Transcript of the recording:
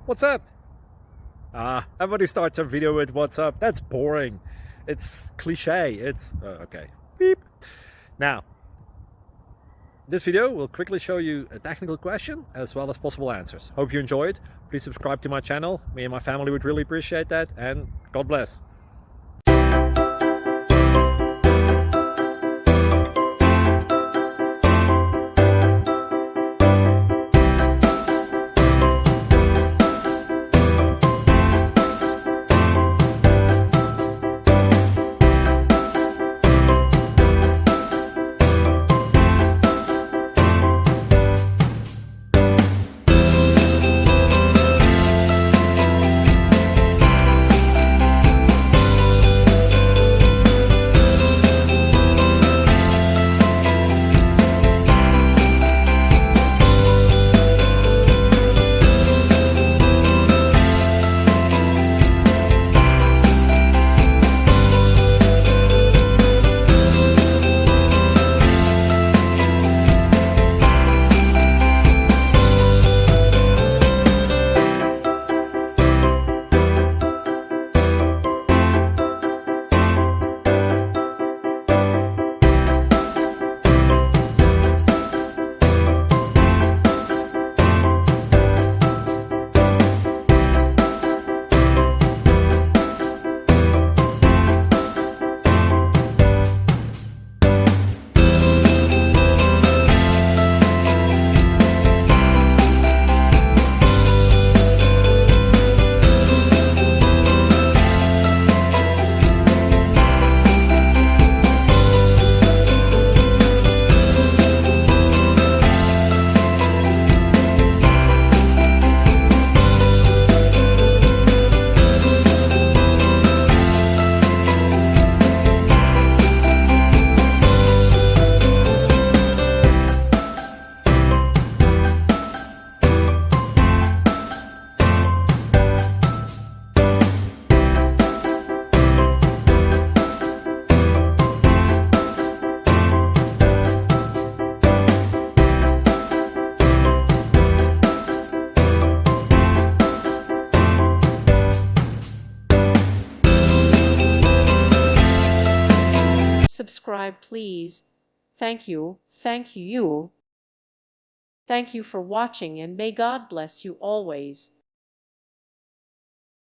What's up? Everybody starts a video with what's up. That's boring. It's cliche. It's okay. Beep. Now, this video will quickly show you a technical question as well as possible answers. Hope you enjoy it. Please subscribe to my channel. Me and my family would really appreciate that, and God bless. Subscribe, please. Thank you. Thank you. Thank you for watching, and may God bless you always.